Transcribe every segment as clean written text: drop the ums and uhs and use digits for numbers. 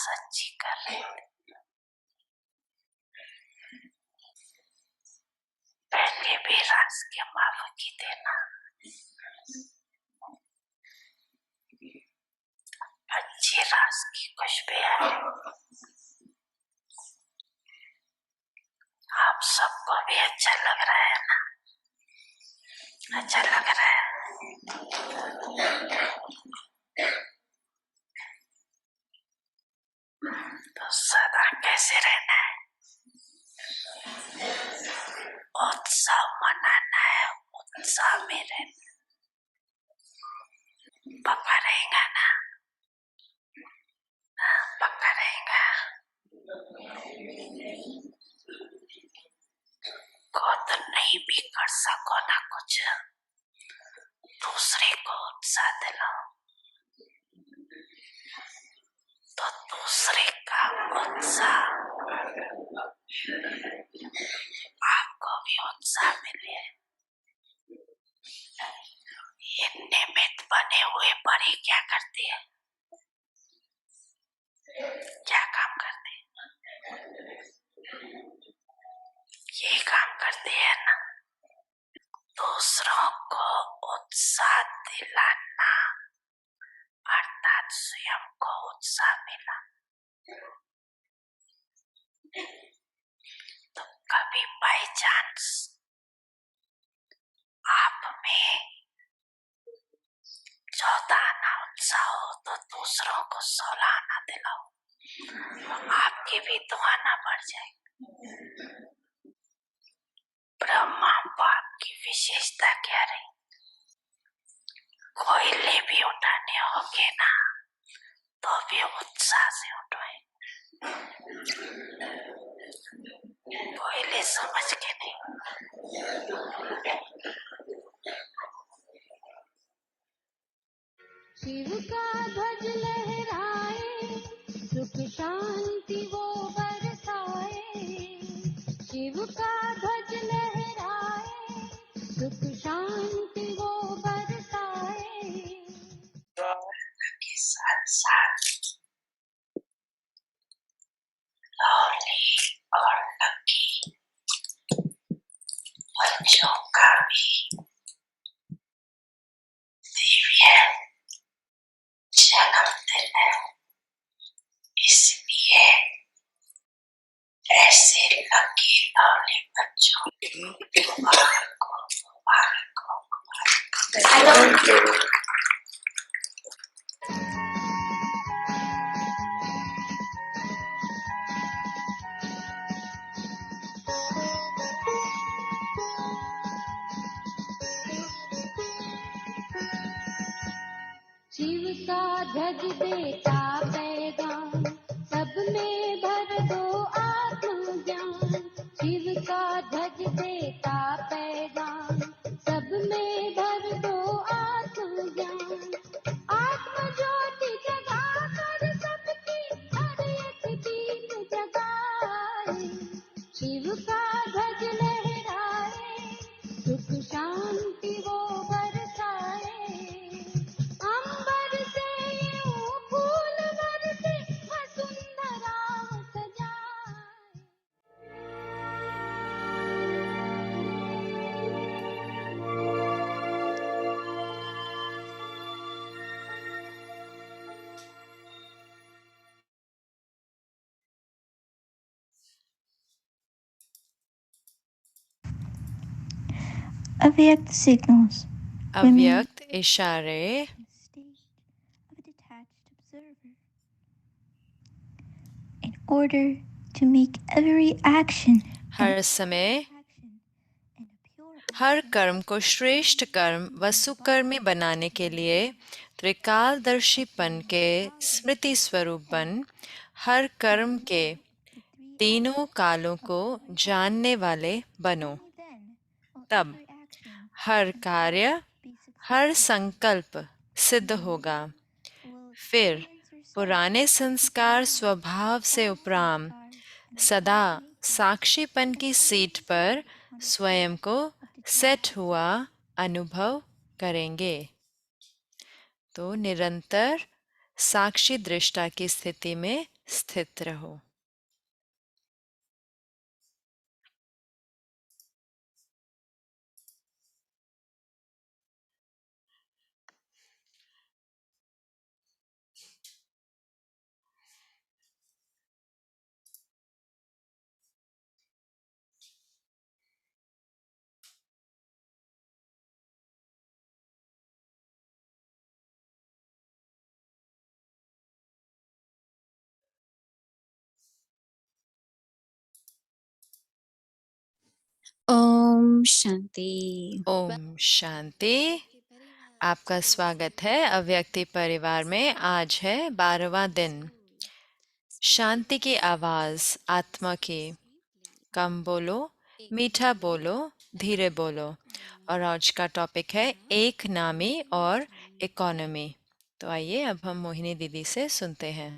सच्ची कर रहे थे। पहले भी रास के माफ की देना, अच्छी रास की खुशबू है। आप सबको भी अच्छा लग रहा है ना? अच्छा लग रहा है? तो सदा कैसे रहना है? उत्सव मनाना है, उत्साह में रहना। पक्का रहेगा ना? पक्का रहेगा। खुद नहीं भी कर सको ना कुछ, दूसरे को उत्साह दिलाओ तो दूसरे का उत्साह आपको भी उत्साह मिले। ये निमित्त बने हुए परी क्या करती है? क्या काम करते हैं? ये काम करते हैं ना, दूसरों को उत्साह दिलाना, अर्थात स्वयं को उत्साह मिला। तो कभी बाई चांस आप में चौथाना उत्साह हो तो दूसरों को 16 आना दिलाओ, आपके भी तो आना बढ़ जाएगा। ब्रह्मा बाप की विशेषता क्या रही? कोयले भी उठाने होंगे ना तो भी उत्साह से उठाए, कोयले समझ के नहीं। शिव का ध्वज लहराए, सुख शांति वो बरसाए। शिव का ध्वज लहराए, सुख शांति वो बरसाए। के साथ साथ लौली और लकी बच्चों का भी दिव्य जन्मदिन है, इसलिए ऐसे लकी लौली बच्चों की मुबारक हो, मुबारक हो, मुबारक हो। शिव का ध्वज देता पैगाम, सब में भर दो आत्मज्ञान। शिव का ध्वज देता पैगाम, सब में भर दो आत्मज्ञान। आत्म ज्योति जगा कर सबकी हर एक दीप जगाए। शिव का ध्वज लहराए, सुख शांति वो बरसाए। अंबर से यूं फूल बरसे, वसुंधरा सजाए। Avyakt signals. अव्यक्त इशारे In order to make every action हर समय हर कर्म को श्रेष्ठ कर्म व सुकर्मी बनाने के लिए त्रिकालदर्शीपन के स्मृति स्वरूप बन हर कर्म के तीनों कालों को जानने वाले बनो। तब हर कार्य हर संकल्प सिद्ध होगा। फिर पुराने संस्कार स्वभाव से उपराम सदा साक्षीपन की सीट पर स्वयं को सेट हुआ अनुभव करेंगे। तो निरंतर साक्षी दृष्टा की स्थिति में स्थित रहो। ओम शांति। ओम शांति। आपका स्वागत है अव्यक्ति परिवार में। आज है 12वां दिन। शांति की आवाज आत्मा की। कम बोलो, मीठा बोलो, धीरे बोलो। और आज का टॉपिक है एक नामी और इकोनॉमी। तो आइए अब हम मोहिनी दीदी से सुनते हैं।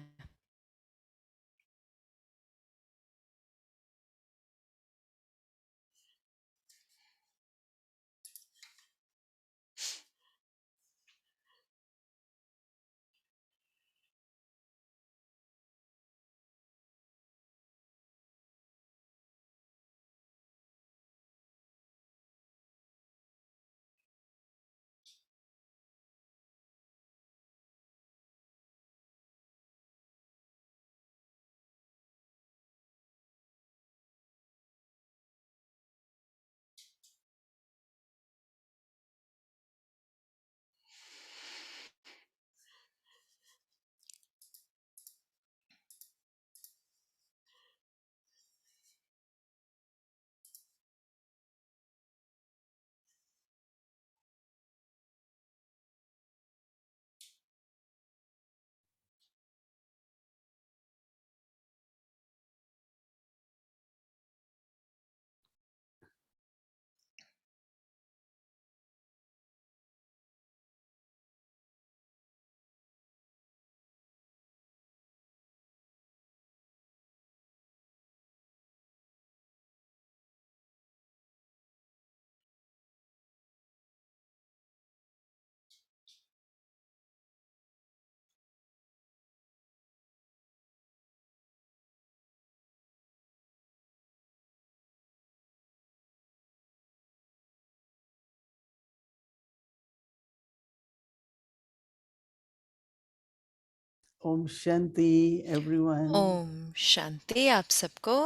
Om Shanti, everyone. Om Shanti आप सबको।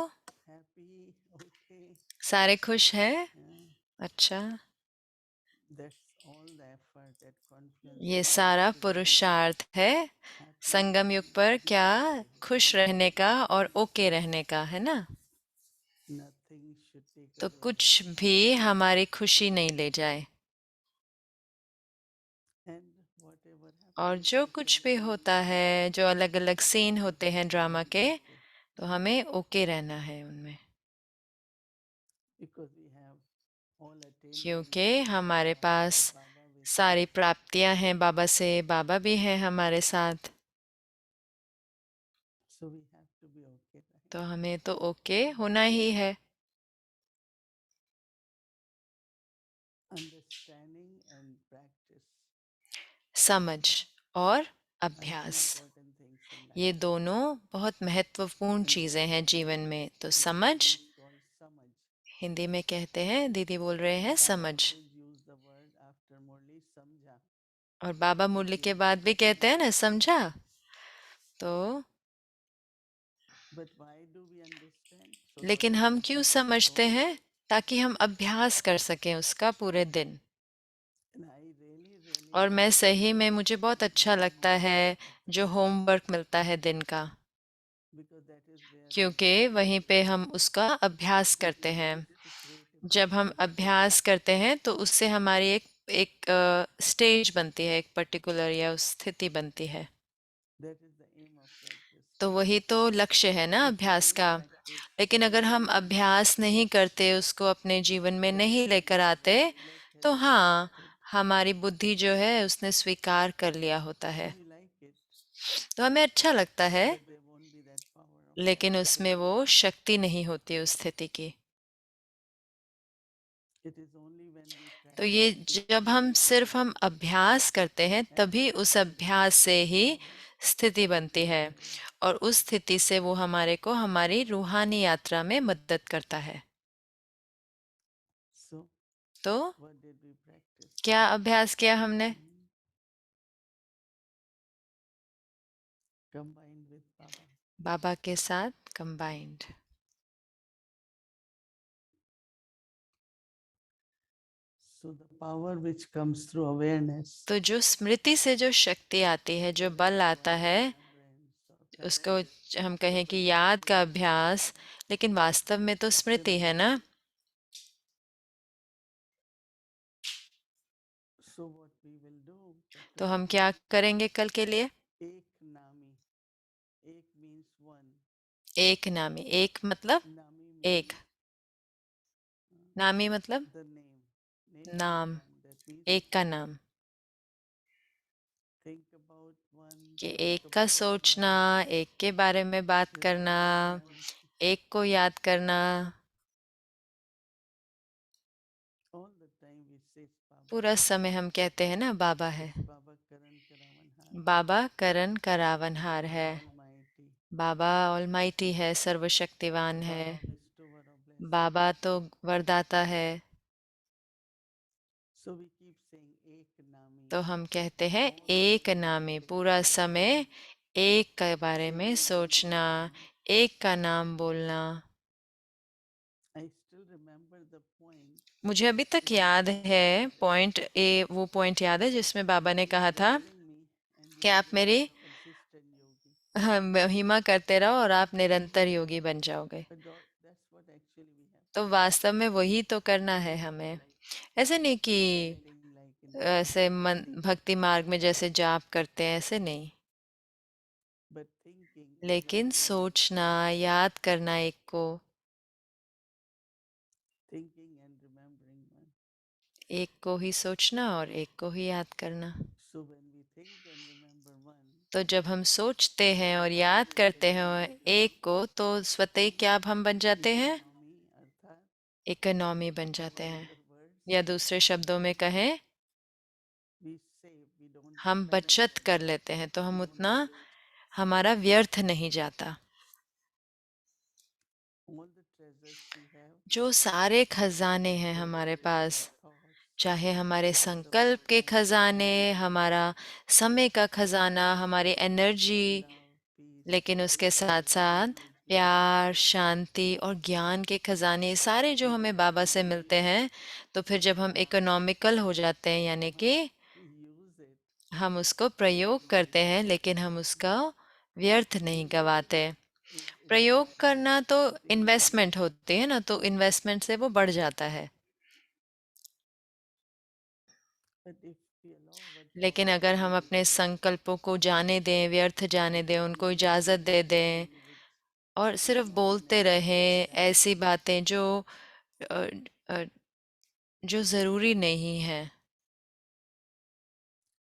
Happy, okay. सारे खुश हैं? Yeah, अच्छा, that's all the effort at confluence. ये सारा पुरुषार्थ है संगम युग पर क्या खुश रहने का और ओके रहने का, है ना। Nothing should take तो away कुछ that. भी हमारी खुशी नहीं ले जाए। And whatever और happens, जो it कुछ will भी be होता है, जो अलग अलग सीन होते हैं ड्रामा के, okay. तो हमें ओके रहना है उनमें, Because we have all attainments क्योंकि from हमारे Baba, pass with Baba with सारी us. प्राप्तियां हैं बाबा से, बाबा भी हैं हमारे साथ। So we have to be okay, right? तो हमें तो ओके होना ही है। Understanding and practice समझ और are two अभ्यास, important things in life. ये दोनों बहुत महत्वपूर्ण चीजें हैं जीवन में। तो समझ, It's called samajh. हिंदी में कहते हैं, दीदी बोल रहे हैं Baba समझ। always use the word after Murli, samjha. और बाबा मुरली के बाद भी कहते हैं ना समझा। तो But why do we understand? So लेकिन that हम we क्यों can समझते perform. हैं? ताकि हम अभ्यास कर सकें उसका पूरे दिन। And I really, really और मैं like सही में, मुझे बहुत अच्छा लगता है जो होमवर्क मिलता है दिन का, because that is where we क्योंकि practice. वहीं पे हम उसका अभ्यास It करते हैं। helps to create a जब हम particular अभ्यास करते हैं तो उससे हमारी एक एक स्टेज बनती है, एक पर्टिकुलर या उस स्थिति बनती है। that is the aim of practice. तो वही तो लक्ष्य है ना If we अभ्यास don't का। practice, लेकिन अगर हम अभ्यास नहीं करते, उसको अपने जीवन में then नहीं लेकर our आते, intellect has तो हाँ, accepted. हमारी बुद्धि जो है उसने स्वीकार कर लिया होता So है। we like it, तो हमें अच्छा लगता है, but there won't be that power of लेकिन practice. उसमें वो शक्ति नहीं होती उस स्थिति की। It is only when we तो ये practice जब हम सिर्फ हम अभ्यास करते हैं, तभी उस अभ्यास से ही स्थिति बनती है। और उस स्थिति से वो हमारे को हमारी रूहानी यात्रा में मदद करता है। So, तो what did we practice? क्या अभ्यास किया हमने? Combined with Baba. बाबा के साथ combined. So the power which comes through awareness, तो जो स्मृति से जो शक्ति आती है, जो बल आता है, remembrance or उसको हम कहें कि याद का अभ्यास, लेकिन वास्तव में तो स्मृति है ना। so what we will do, तो हम क्या करेंगे कल के लिए? एक नामी, एक means one, एक नामी। एक मतलब नामी एक, means नामी मतलब the name, name नाम, of one, that means एक का नाम। think about one, कि talk एक का about सोचना, one, एक के बारे में बात करना, remember one. एक को याद करना। All the time we say Baba, पूरा समय हम कहते हैं ना बाबा है, Baba Karan Karavanhar, बाबा करण करावनहार Baba है, Almighty, बाबा ऑलमाइटी है, सर्वशक्तिवान है, Baba bestower of blessing. बाबा तो वरदाता है। So we keep saying एक नामी, तो हम कहते हैं एक नामे, पूरा समय एक के बारे में सोचना, एक का नाम बोलना। I still remember the point. मुझे अभी तक याद है पॉइंट वो पॉइंट याद है जिसमें बाबा ने कहा था कि आप मेरी Consistent yogi. महिमा करते रहो और आप निरंतर योगी बन जाओगे। That's what actually we have. तो वास्तव में वही तो करना है हमें। ऐसे नहीं कि Chanting like in ऐसे मन भक्ति मार्ग में जैसे जाप करते हैं, ऐसे नहीं, but thinking, लेकिन सोचना, याद करना एक को, thinking and remembering one. एक को ही सोचना और एक को ही याद करना। So when we think and remember one, तो जब हम सोचते हैं और याद करते हैं एक को, तो स्वतः ही क्या हम बन जाते हैं? economy अर्थात इकोनॉमी बन जाते हैं। other words, या दूसरे शब्दों में कहें, we save, we don't हम spend, बचत कर लेते हैं, तो हम we don't उतना waste. हमारा व्यर्थ नहीं जाता। All the treasures we have, जो सारे खजाने हैं हमारे पास, thoughts, चाहे हमारे संकल्प के खजाने, हमारा समय का खजाना, हमारी एनर्जी, love, peace, लेकिन उसके साथ साथ प्यार, शांति और ज्ञान के खजाने, ये सारे जो हमें बाबा से मिलते हैं, तो फिर जब हम इकोनॉमिकल हो जाते हैं, यानी कि we use it. हम उसको प्रयोग करते हैं, लेकिन हम उसका व्यर्थ नहीं गवाते। प्रयोग करना तो इन्वेस्टमेंट होती है ना, तो इन्वेस्टमेंट से वो बढ़ जाता है। But if we allow our लेकिन thoughts अगर हम अपने संकल्पों को जाने दें, व्यर्थ जाने दें, उनको इजाज़त दे दें और सिर्फ बोलते रहें ऐसी बातें जो अ, अ, जो ज़रूरी नहीं है।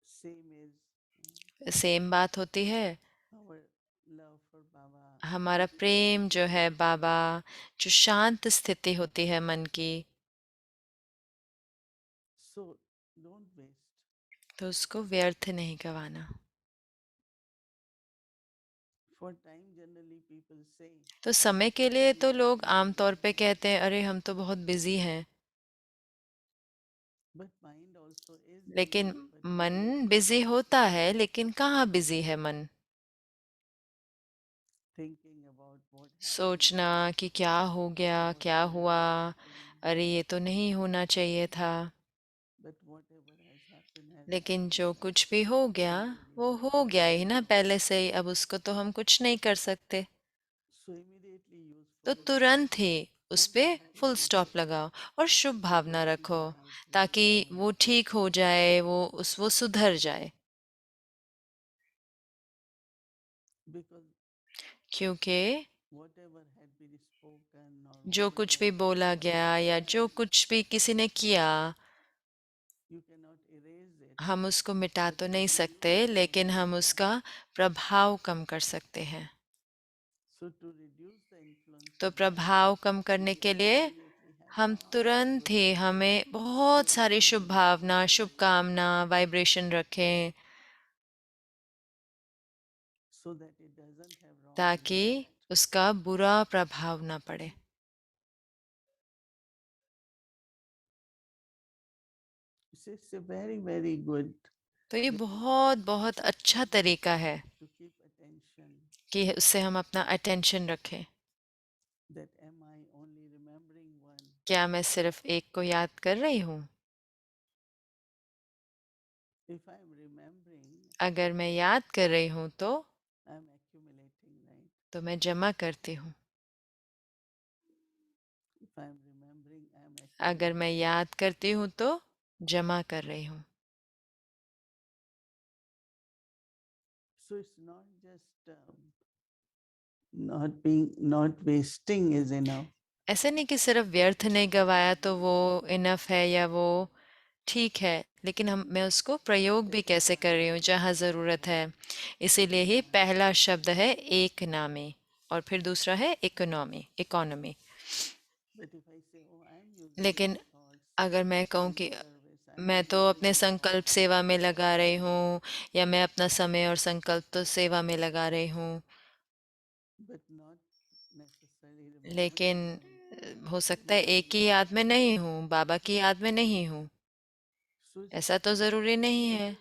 same is सेम बात होती है our love for Baba. हमारा प्रेम जो है बाबा, जो शांत स्थिति होती है मन की, So don't waste. तो उसको व्यर्थ नहीं गवाना। For time, generally people say, तो समय के लिए तो लोग आमतौर पे कहते हैं, अरे हम तो बहुत बिजी हैं, but mind also is लेकिन busy, but मन busy बिजी होता है, लेकिन कहाँ बिजी है मन? thinking about what happened, सोचना कि क्या हो गया, what क्या should हुआ, have happened, अरे ये तो नहीं होना चाहिए था। but whatever has happened has लेकिन happened. जो कुछ भी हो गया, वो हो गया ही ना पहले से ही, अब उसको तो हम कुछ नहीं कर सकते। So immediately use तो full तुरंत ही उस पे फुल positivity. स्टॉप लगाओ और शुभ भावना Let रखो, it out, let ताकि it वो out. ठीक हो जाए, वो सुधर जाए। Because क्योंकि whatever had been spoken or जो whatever कुछ भी बोला has गया been या जो done, कुछ भी किसी ने किया, you cannot erase it, हम उसको मिटा but तो you नहीं can सकते, use it लेकिन for हम good. उसका प्रभाव कम कर सकते हैं। So to reduce the influence तो of bad, प्रभाव कम करने we के लिए immediately have हम तुरंत ही, हमें बहुत सारी शुभ भावना, शुभकामना, वाइब्रेशन रखें, so that it doesn't have ताकि उसका बुरा प्रभाव ना पड़े। It's a very, very good तो ये बहुत बहुत अच्छा तरीका है to keep attention कि उससे हम अपना अटेंशन रखें। that am I only remembering one? क्या मैं सिर्फ एक को याद कर रही हूँ? If I'm remembering, अगर मैं याद कर रही हूँ I'm accumulating, right? तो मैं जमा करती हूँ। If I'm remembering, I'm अगर मैं accumulating. याद करती हूँ तो जमा कर रही हूँ। So it's not just not wasting is enough. ऐसे नहीं कि सिर्फ व्यर्थ नहीं गवाया तो वो इनफ है या वो ठीक है, लेकिन मैं उसको प्रयोग भी कैसे कर रही हूँ जहाँ ज़रूरत है। इसीलिए ही पहला शब्द है एक नामी और फिर दूसरा है economy, economy. But if I say, oh, I'm using my लेकिन thoughts अगर मैं कहूँ in कि service, I'm मैं तो using अपने my संकल्प thoughts. सेवा में लगा रही हूँ या मैं अपना समय और संकल्प तो सेवा में लगा रही हूँ, But not necessarily remembering लेकिन one. हो सकता है एक ही याद में नहीं हूँ, बाबा की याद में नहीं हूँ। So ऐसा तो ज़रूरी नहीं what है। is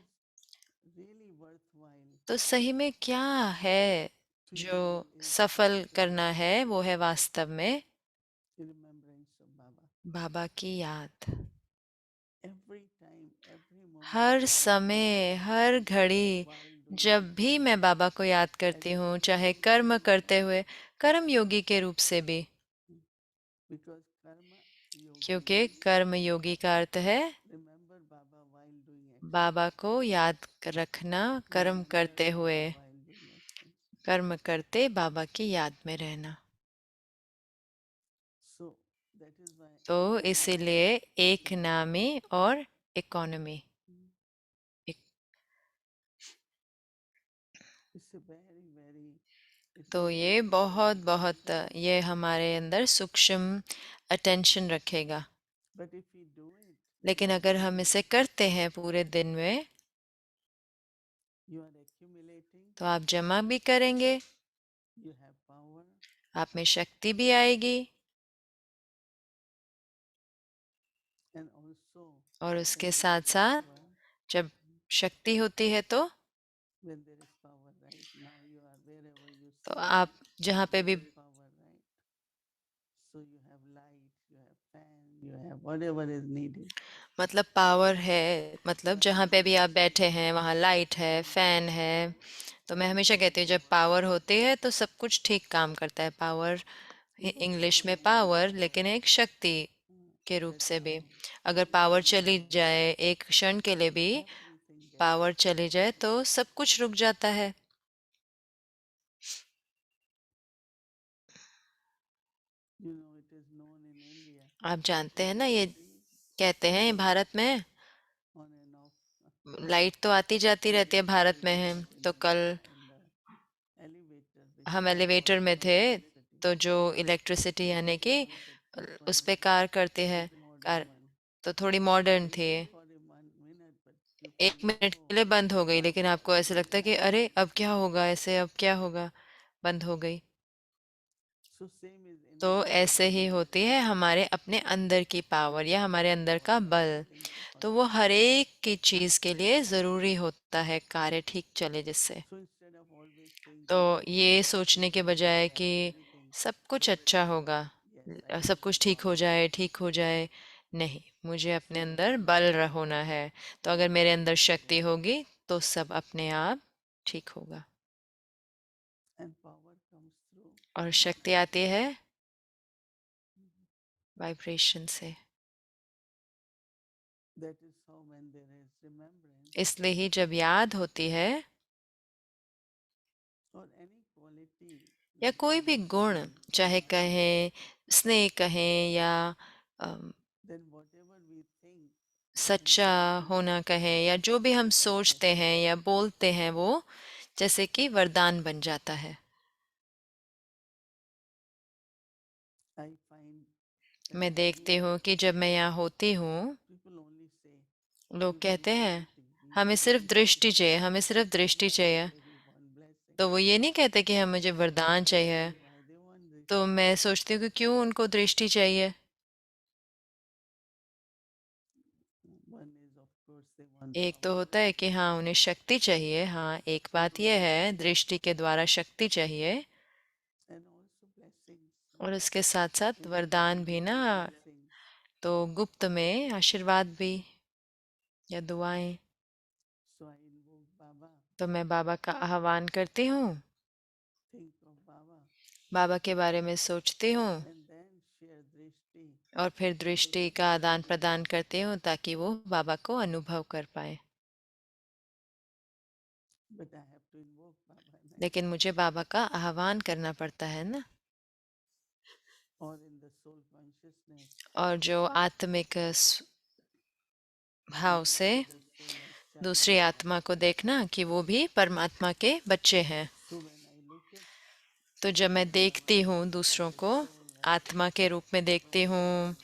really worthwhile तो सही में क्या है to जो do is सफल actually करना है, वो है वास्तव में remembrance of Baba. बाबा की याद। Every time, every moment हर समय, हर घड़ी while doing जब भी मैं बाबा को याद करती हूँ, चाहे कर्म करते हुए, कर्म योगी के रूप से भी, because karma yogi क्योंकि means कर्म योगी का अर्थ है remember Baba while doing action. बाबा को याद रखना, कर्म Remember करते हुए, Baba while doing action. कर्म करते बाबा की याद में रहना। So that is why तो ek इसीलिए nami एक नामी और economy. it's a very very it तो will ये keep बहुत our बहुत attention. ये हमारे अंदर सूक्ष्म अटेंशन रखेगा। But if we do it लेकिन in a अगर हम day, इसे करते हैं पूरे दिन में you are accumulating, तो आप जमा भी करेंगे, you have power, आप में शक्ति भी आएगी, and also और when उसके there is साथ साथ power, जब शक्ति होती है तो when there is power, right? Now you are wherever you तो sit, आप जहाँ पे there भी is power, right? So you have light, you have fan, you have whatever is needed. मतलब पावर है, मतलब जहाँ पे भी आप बैठे हैं वहाँ लाइट है, फैन है। तो मैं हमेशा कहती हूँ जब पावर होती है तो सब कुछ ठीक काम करता है। पावर इंग्लिश में पावर, लेकिन एक शक्ति के रूप That से भी। time अगर पावर चली जाए एक क्षण के लिए भी, everything gets पावर चली जाए तो सब कुछ रुक जाता है। it is known in India. आप जानते हैं ना, ये Electricity कहते हैं भारत में on and off. लाइट तो आती जाती रहती है, भारत में है। Yesterday तो कल in the elevator, which हम car एलिवेटर works में on थे, electricity, तो जो इलेक्ट्रिसिटी यानी कि not that उस people, पे कार करते हैं, but the modern car one. तो थोड़ी मॉडर्न थी। Just for a 1 minute, but you एक feel, मिनट oh, के लिए बंद हो गई, लेकिन आपको ऐसे लगता है कि happened. अरे अब क्या होगा, ऐसे अब क्या होगा, बंद हो गई। So same is in तो our ऐसे ही inner होती है हमारे अपने अंदर की पावर या हमारे अंदर का power, बल। everything तो supposed वो to हर work. एक की चीज के लिए जरूरी होता है, कार्य ठीक चले जिससे। So instead of always तो thinking, ये सोचने everything के will be बजाय well, कि everything, सब कुछ अच्छा everything, होगा, yes, I सब have the कुछ ठीक हो power. जाए, ठीक हो जाए, नहीं, मुझे अपने So अंदर बल होना है। तो अगर मेरे अंदर everything शक्ति will, होगी तो सब अपने आप ठीक होगा। and power comes through. और शक्ति आती है वाइब्रेशन से। That is how when there is remembrance इसलिए ही जब याद होती है or any quality या like कोई भी गुण, honesty, चाहे कहें स्नेह कहें या अम, then whatever we think in सच्चा that होना becomes कहें, या जो भी हम like a सोचते blessing. हैं या बोलते हैं वो जैसे कि वरदान बन जाता है। I find मैं when I'm देखती here, हूँ कि जब मैं यहाँ होती हूँ, people only say, लोग we want कहते हैं visibility, हमें we सिर्फ want दृष्टि चाहिए, visibility. हमें सिर्फ दृष्टि चाहिए। We want blessing. तो तो वो ये नहीं कहते कि हम मुझे वरदान चाहिए। Why they want this? तो मैं सोचती हूँ कि क्यों उनको दृष्टि चाहिए। One is, of course, they want एक तो power. होता है कि हाँ उन्हें शक्ति चाहिए, हाँ एक बात यह है दृष्टि के द्वारा शक्ति चाहिए, And also blessings. और उसके साथ साथ वरदान भी ना, Blessings. तो गुप्त में आशीर्वाद भी या दुआएं। So I invoke Baba, तो मैं बाबा का आह्वान करती हूँ, think of Baba, बाबा के बारे में सोचती हूँ, and then share drishti. और फिर दृष्टि का आदान प्रदान करती हूँ ताकि वो बाबा को अनुभव कर पाए। But I have to invoke Baba. लेकिन मुझे बाबा का आह्वान करना पड़ता है ना। Or in the soul consciousness, और जो आत्मिक भाव से the soul as child. दूसरी आत्मा को देखना कि वो भी परमात्मा के बच्चे हैं। So when I look at तो जब मैं देखती हूँ दूसरों को आत्मा के रूप में देखती हूँ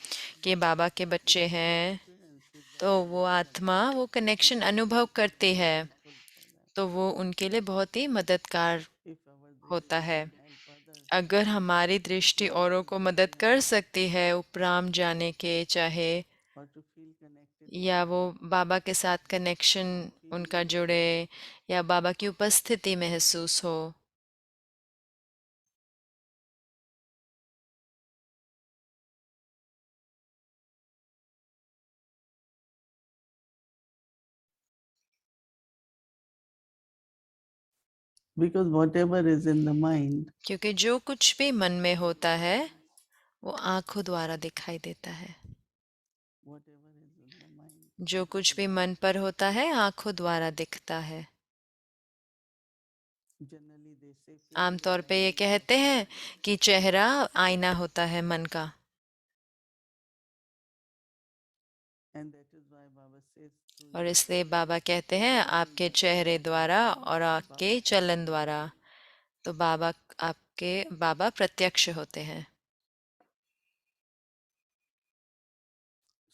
कि बाबा के बच्चे हैं, experience with the तो वो आत्मा वो कनेक्शन अनुभव करती है, helpful for that. तो वो उनके लिए बहुत ही मददगार If our होता drishti है। can help others, अगर हमारी दृष्टि औरों को मदद कर सकती है उपराम जाने के, चाहे or to feel connected, या वो बाबा के साथ कनेक्शन उनका जुड़े या बाबा की उपस्थिति महसूस हो, because whatever is in the mind, क्योंकि जो कुछ भी मन में होता है वो आंखों द्वारा दिखाई देता है। whatever is in the mind, जो कुछ भी मन पर होता है आंखों द्वारा दिखता है। generally they say आमतौर physical पे ये eyes, कहते हैं कि चेहरा आईना होता है मन का, and that is why Baba says through और your इसलिए बाबा कहते हैं आपके चेहरे द्वारा और आपके चलन द्वारा, तो बाबा प्रत्यक्ष होते हैं।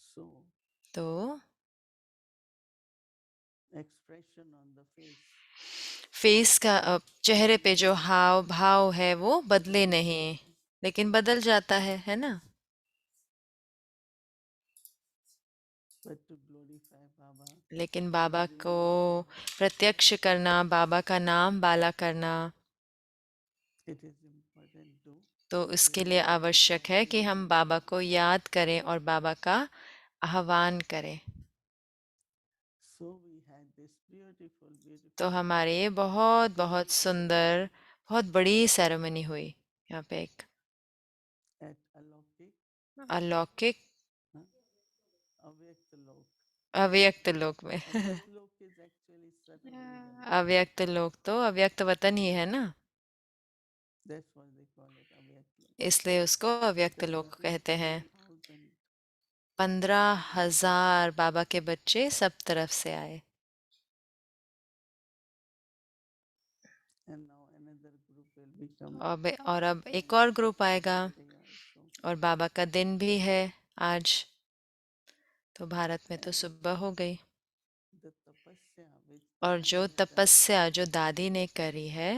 so तो expression on the face, face का चेहरे पे जो हाव भाव है वो बदले नहीं, लेकिन बदल जाता है ना। but to glorify Baba, लेकिन बाबा को प्रत्यक्ष करना, बाबा का नाम बाला करना, it is important to तो इसके लिए आवश्यक है कि हम बाबा को याद करें और बाबा का आह्वान करें। so we had this beautiful, beautiful तो हमारे ये बहुत बहुत सुंदर, बहुत बड़ी सेरेमनी हुई यहाँ पे एक at Alaukik, अलौकिक huh? Avyakt Lok. अव्यक्त लोक में। Avyakt Lok is actually subtle region. अव्यक्त लोक तो अव्यक्त वतन ही है ना, That's why they call it Avyakt Lok. इसलिए उसको अव्यक्त There लोक are कहते हैं। 15,000, 15,000 बाबा के बच्चे सब तरफ से आए, and now another group will become और अब एक और ग्रुप आएगा, day also. और बाबा का दिन भी है आज, तो भारत में तो सुबह हो गई। The tapasya which और Dadi जो has done, तपस्या जो दादी ने करी है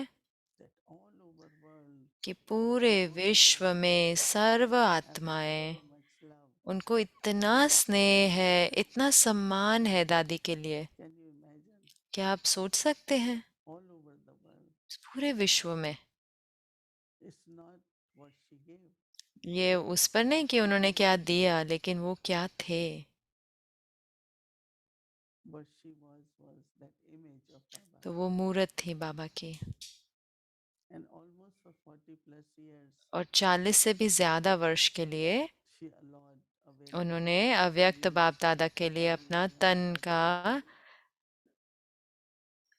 that all over world कि पूरे विश्व में सर्व आत्माएं, so much love. उनको इतना स्नेह है, इतना सम्मान है दादी के लिए। Can you imagine? क्या आप सोच सकते हैं? All over the world. पूरे विश्व में It's not what she gave, ये उस पर नहीं कि उन्होंने क्या दिया, लेकिन वो क्या थे। but she was that image of Baba. तो वो मूरत थी बाबा की, And almost for 40 plus years, और 40 से भी ज्यादा वर्ष के लिए she allowed Avyakt उन्होंने Baba अव्यक्त to बाप दादा के लिए use अपना her तन body. का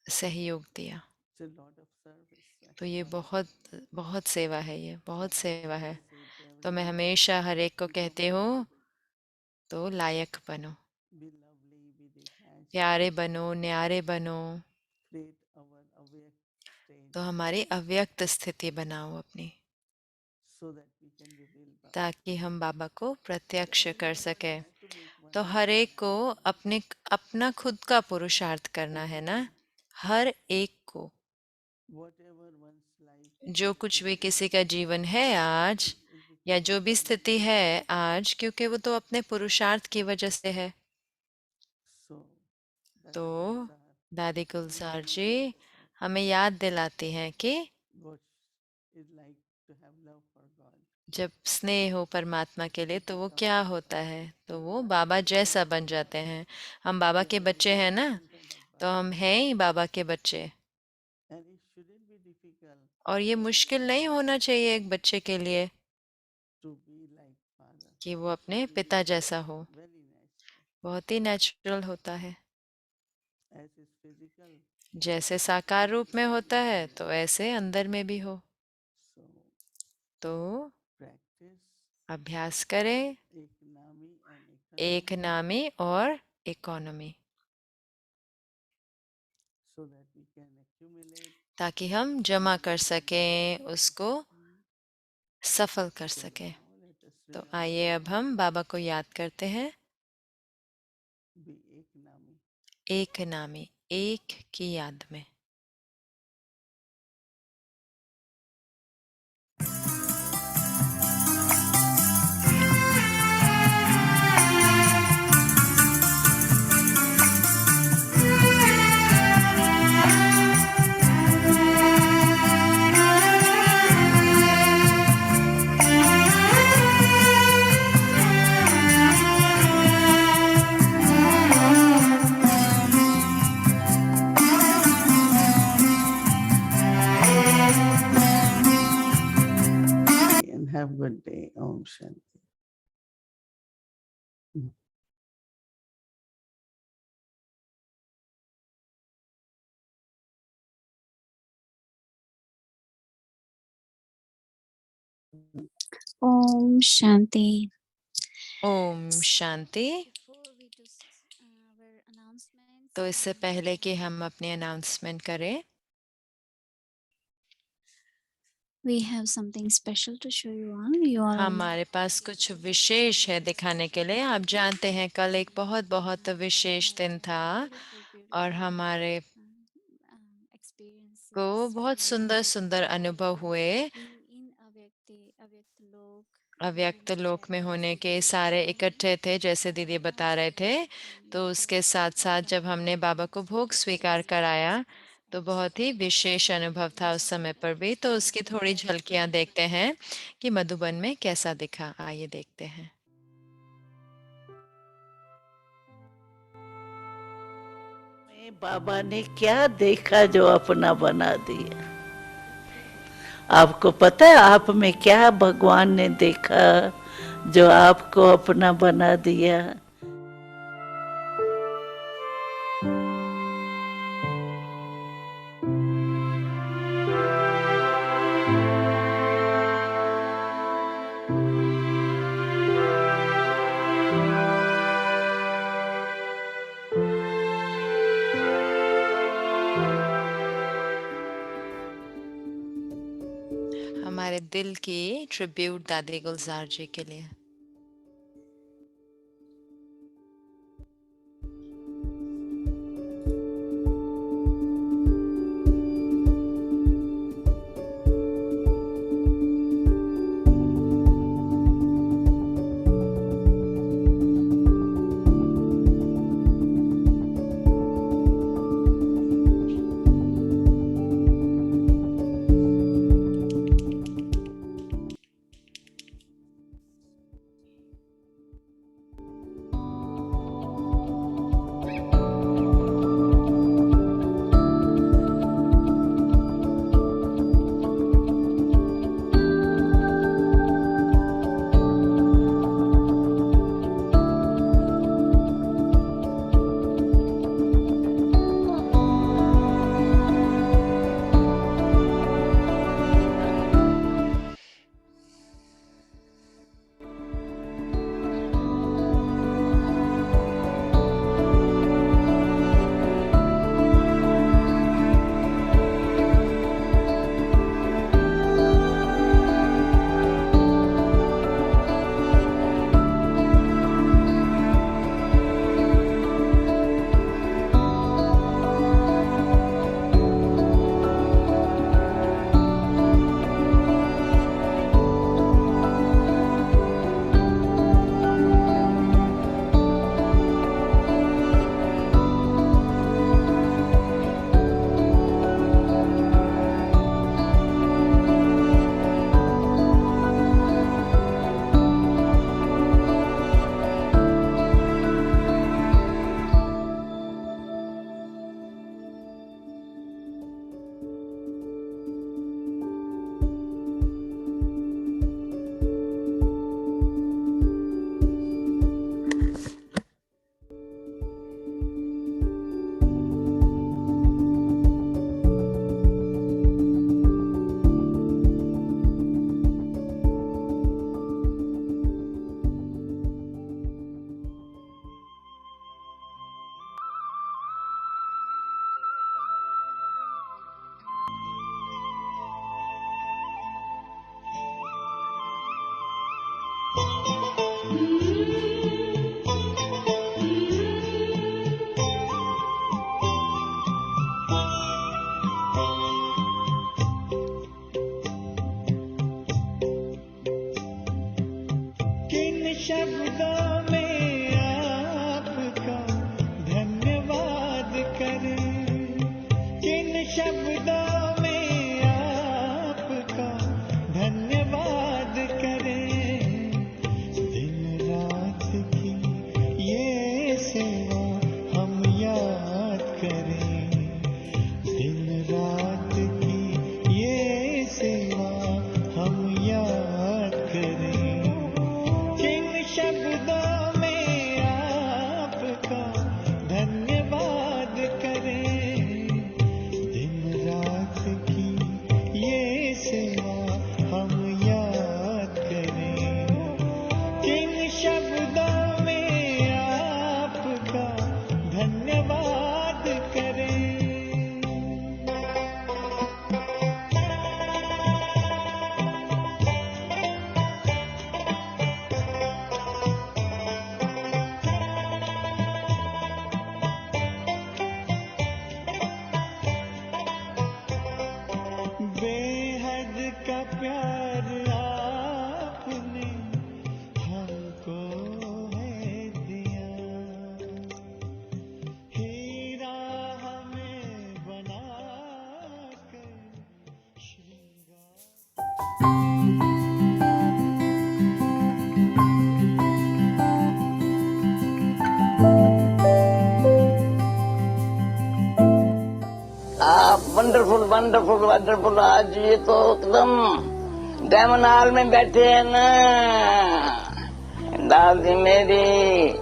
सहयोग दिया। It's a lot of service. तो ये actually. बहुत बहुत सेवा है, ये बहुत So I सेवा है। always say to तो मैं everyone, हमेशा हर एक को become कहती हूँ तो लायक बनो, be lovely, be detached, प्यारे बनो, न्यारे बनो, create our Avyakt state तो हमारी अव्यक्त स्थिति बनाओ अपनी, so that we can reveal Baba. ताकि हम बाबा को प्रत्यक्ष कर Everyone सके। has to make one तो हर एक को अपना खुद का पुरुषार्थ करना है ना, हर एक को। whatever जो कुछ भी किसी का जीवन है आज, या जो भी स्थिति है आज, क्योंकि वो तो अपने पुरुषार्थ की वजह से है। So, तो Dadi Gulzar दादी गुलजार reminds जी us that हमें याद दिलाती हैं कि what is like to have love for God. जब स्नेह हो परमात्मा के लिए तो वो Become क्या होता है, तो वो बाबा Baba जैसा children बन of जाते Baba. हैं। हम बाबा So के we बच्चे हैं become ना, children of तो Baba. हम हैं ही बाबा के बच्चे। And it shouldn't be difficult और ये मुश्किल नहीं होना चाहिए एक बच्चे के लिए to be like Father. कि वो It अपने should be पिता जैसा हो। very natural. बहुत ही नेचुरल होता है। As is physical, जैसे साकार रूप में होता है spiritual. तो ऐसे अंदर में भी हो। So तो practice अभ्यास करें economy and एक economy नामी और economy, so that we can accumulate ताकि हम जमा कर and सकें, उसको succeed. सफल कर So सकें। now let us तो remember आइए अब Baba. हम बाबा को याद करते हैं। Be economy. एक नामी, एक की याद में। And have good day. Om Shanti. Om Shanti. Om Shanti. Before we do our announcements, तो इससे पहले कि हम अपने अनाउंसमेंट करें, we have something special to show you all. You all हमारे पास कुछ विशेष है दिखाने के लिए। आप जानते हैं कल एक बहुत बहुत विशेष दिन था और हमारे experiences को बहुत सुंदर सुंदर अनुभव हुए। in अव्यक्त लोक अव्यक्त लोक में होने के सारे इकट्ठे थे, जैसे दीदी बता रहे थे। तो उसके साथ साथ जब हमने बाबा को भोग स्वीकार कराया तो बहुत ही विशेष अनुभव था उस समय पर भी। तो उसकी थोड़ी झलकियां देखते हैं कि मधुबन में कैसा दिखा। आइए देखते हैं। बाबा ने क्या देखा जो अपना बना दिया। आपको पता है आप में क्या भगवान ने देखा जो आपको अपना बना दिया। हमारे दिल की ट्रिब्यूट दादी गुलजार जी के लिए। शब्दों में आपका धन्यवाद करें, किन शब्दों में आपका धन्यवाद करें। दिन रात की ये सेवा हम याद करें, दिन रात की ये सेवा हम याद करें। किन शब्दों में आपका धन्यवाद करें, दिन रात की ये सेवा हम याद करें। किन शब्दों में आपका धन्यवाद करें। बेहद का प्यार आपने हमको है दिया, हीरा हमें बना कर श्रृंगार। आप वंडरफुल वंडरफुल वंडरफुल। आज ये तो एकदम डायमंड हॉल में बैठे हैं ना। दादी मेरी,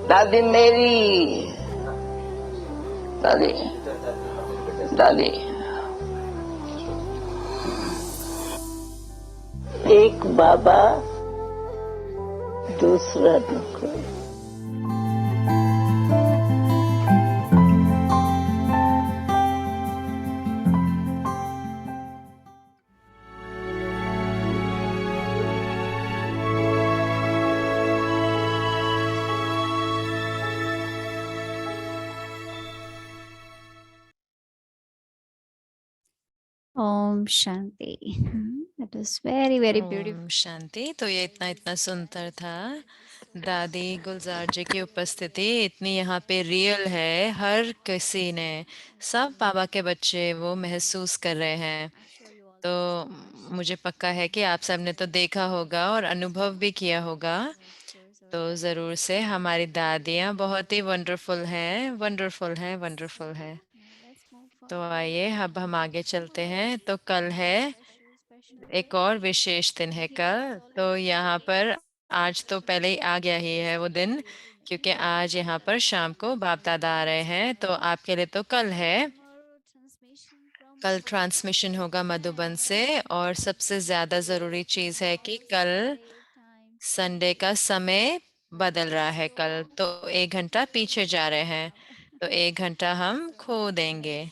दादी मेरी, दादी दादी। एक बाबा दूसरा नौकर। Om Shanti. That was very, very beautiful. Om Shanti. तो ये इतना सुंदर था। दादी गुलजार जी की उपस्थिति इतनी यहाँ पे रियल है, हर किसी ने, सब बाबा के बच्चे वो महसूस कर रहे हैं। तो मुझे पक्का है कि आप सबने तो देखा होगा और अनुभव भी किया होगा। तो ज़रूर से हमारी दादियाँ बहुत ही वंडरफुल हैं, वंडरफुल हैं, वंडरफुल है। तो आइए अब हम आगे चलते हैं। तो कल है एक और विशेष दिन है कल। तो यहाँ पर आज तो पहले ही आ गया ही है वो दिन, क्योंकि आज यहाँ पर शाम को बाप दादा आ रहे हैं। तो आपके लिए तो कल है, कल ट्रांसमिशन होगा मधुबन से। और सबसे ज़्यादा ज़रूरी चीज़ है कि कल संडे का समय बदल रहा है कल, तो 1 घंटा पीछे जा रहे हैं। तो 1 घंटा हम खो देंगे।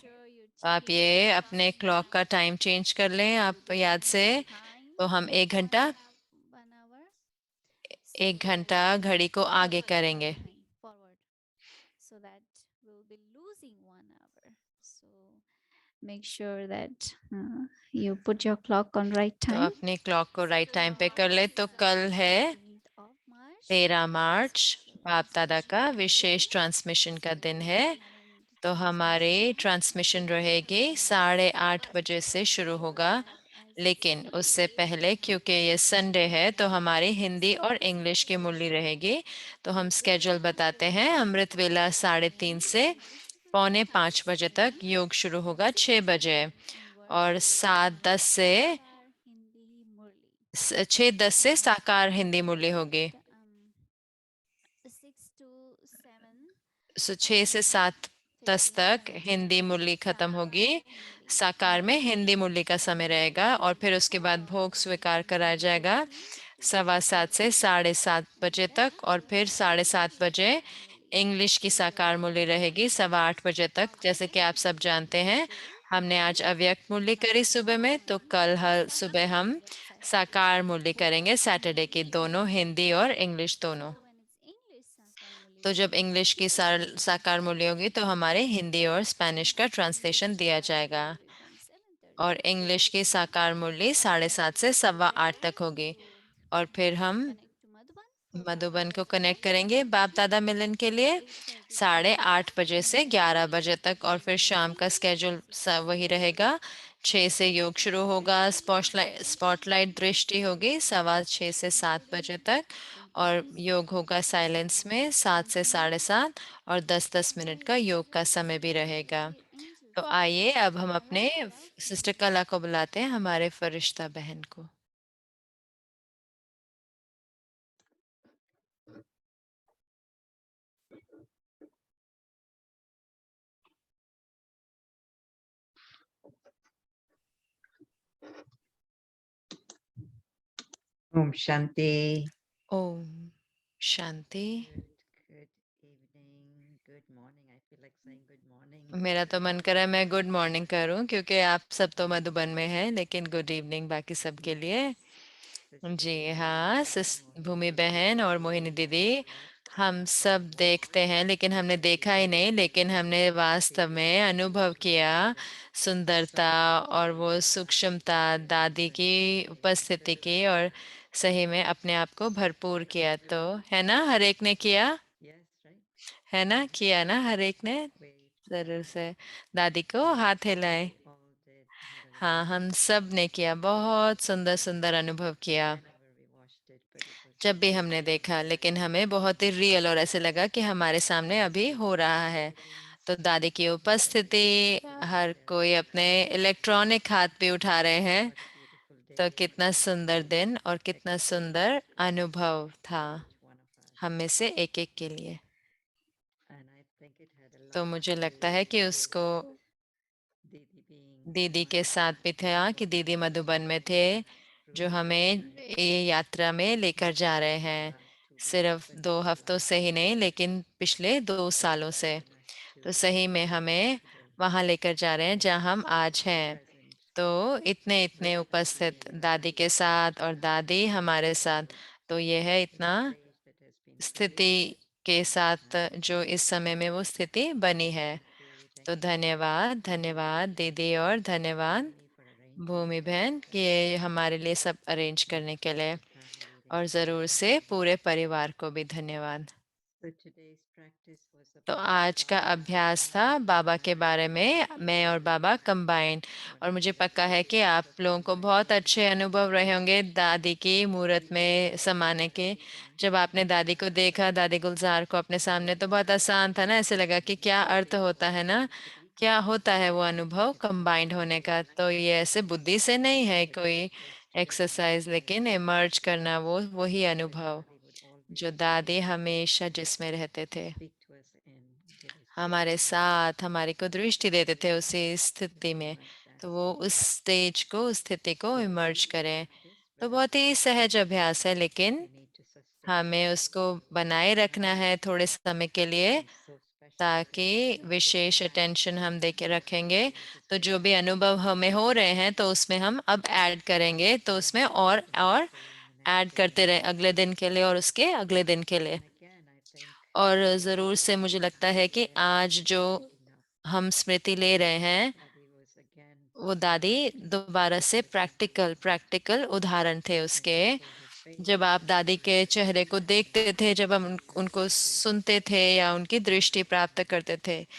तो आप ये अपने क्लॉक का टाइम चेंज कर लें आप याद से। तो हम 1 घंटा घड़ी को आगे करेंगे। So that we'll be losing 1 hour. So make sure that you put your clock on right तो time. अपने क्लॉक को राइट टाइम पे कर ले। तो कल है 13 मार्च, बाप दादा का विशेष ट्रांसमिशन का दिन है। तो हमारी ट्रांसमिशन रहेगी 8:30 बजे से शुरू होगा। लेकिन उससे पहले, क्योंकि ये संडे है, तो हमारी हिंदी और इंग्लिश की मुरली रहेगी। तो हम स्केड्यूल बताते हैं। अमृत वेला 3:30 से 4:45 बजे तक योग शुरू होगा 6 बजे। और 6:10 से साकार हिंदी मुरली होगी। 6 से 7:10 तक हिंदी मुरली खत्म होगी, साकार में हिंदी मुरली का समय रहेगा। और फिर उसके बाद भोग स्वीकार कराया जाएगा 7:15 से 7:30 बजे तक। और फिर 7:30 बजे इंग्लिश की साकार मुरली रहेगी 8:15 बजे तक। जैसे कि आप सब जानते हैं, हमने आज अव्यक्त मुरली करी सुबह में, तो कल हर सुबह हम साकार मुरली करेंगे सैटरडे की, दोनों हिंदी और इंग्लिश दोनों। तो जब इंग्लिश की साकार मुरली होगी तो हमारे हिंदी और स्पेनिश का ट्रांसलेशन दिया जाएगा। और इंग्लिश की साकार मुरली 7:30 से 8:15 तक होगी। और फिर हम मधुबन को कनेक्ट करेंगे बाप दादा मिलन के लिए 8:30 बजे से 11 बजे तक, और फिर शाम का स्केड्यूल वही रहेगा। 6 से योग शुरू होगा, स्पॉटलाइट दृष्टि होगी 6:15 से 7 बजे तक, और योग होगा साइलेंस में 7 से 7:30, और 10-10 मिनट का योग का समय भी रहेगा। तो आइए अब हम अपने सिस्टर कला को बुलाते हैं, हमारे फरिश्ता बहन को। Om Shanti. Om Shanti. Good evening, good morning. I feel like saying good morning. मेरा तो मन कर रहा है मैं गुड मॉर्निंग करूं, क्योंकि आप सब तो मधुबन में हैं, लेकिन गुड इवनिंग बाकी सब के लिए। जी हाँ, भूमि बहन और मोहिनी दीदी, हम सब देखते हैं लेकिन हमने देखा ही नहीं, लेकिन हमने वास्तव में अनुभव किया सुंदरता और वो सूक्ष्मता दादी की उपस्थिति की, और सही में अपने आप को भरपूर किया। तो है ना, हर एक ने किया, Yes, right? है ना, किया ना हर एक ने। Wait, जरूर से दादी को हाथ हिलाए। we all did. What a हाँ, हम सब ने किया, बहुत सुंदर सुंदर अनुभव किया whenever we watched it, but it was जब भी so हमने देखा, लेकिन हमें बहुत ही रियल और ऐसे लगा कि हमारे सामने अभी हो रहा है। तो दादी की उपस्थिति, हर कोई अपने इलेक्ट्रॉनिक हाथ भी उठा रहे हैं। beautiful day तो कितना सुंदर दिन और कितना experience सुंदर अनुभव था each one of us. हम में से एक एक के लिए। And I think it had a lot तो to मुझे do लगता है कि with उसको Didi being दीदी one के of साथ भी था कि दीदी मधुबन में थे, जो हमें ये यात्रा में लेकर जा रहे हैं, सिर्फ 2 हफ्तों से ही नहीं लेकिन पिछले 2 सालों से। तो सही में हमें वहाँ लेकर जा रहे हैं जहाँ हम आज हैं। तो इतने इतने उपस्थित दादी के साथ और दादी हमारे साथ, तो ये है इतना स्थिति के साथ जो इस समय में वो स्थिति बनी है। तो धन्यवाद धन्यवाद दीदी, और धन्यवाद भूमि बहन कि ये हमारे लिए सब अरेंज करने के लिए, और ज़रूर से पूरे परिवार को भी धन्यवाद। So today's practice was तो about आज का अभ्यास था बाबा के बारे में, मैं और बाबा कंबाइंड, और मुझे पक्का है कि आप लोगों को बहुत अच्छे अनुभव रहे होंगे दादी की मूर्त में समाने के। जब आपने दादी को देखा, दादी गुलजार को अपने सामने, तो बहुत आसान था ना, ऐसे लगा कि क्या अर्थ होता है ना, क्या होता है वो अनुभव कंबाइंड होने का। तो ये ऐसे बुद्धि से नहीं है कोई एक्सरसाइज, लेकिन इमर्ज करना वो वही अनुभव जो दादी हमेशा जिसमें रहते थे, speak to us in. Did I say हमारे साथ हमारे को दृष्टि देते थे उसी स्थिति में। तो वो उस स्टेज को, उस स्थिति को इमर्ज करें। तो बहुत ही सहज अभ्यास है, लेकिन we need to sustain हमें उसको बनाए रखना है थोड़े समय के लिए, so special ताकि विशेष अटेंशन हम दे के रखेंगे। तो जो भी अनुभव हमें हो रहे हैं तो उसमें हम अब ऐड करेंगे, तो उसमें और ऐड करते रहे अगले दिन के लिए और उसके अगले दिन के लिए। again I think और ज़रूर से मुझे लगता है कि आज जो हम स्मृति ले रहे हैं, Adi was again वो दादी दोबारा से प्रैक्टिकल उदाहरण थे उसके। जब आप दादी के चेहरे को देखते थे, जब हम उनको सुनते थे या उनकी दृष्टि प्राप्त करते थे, none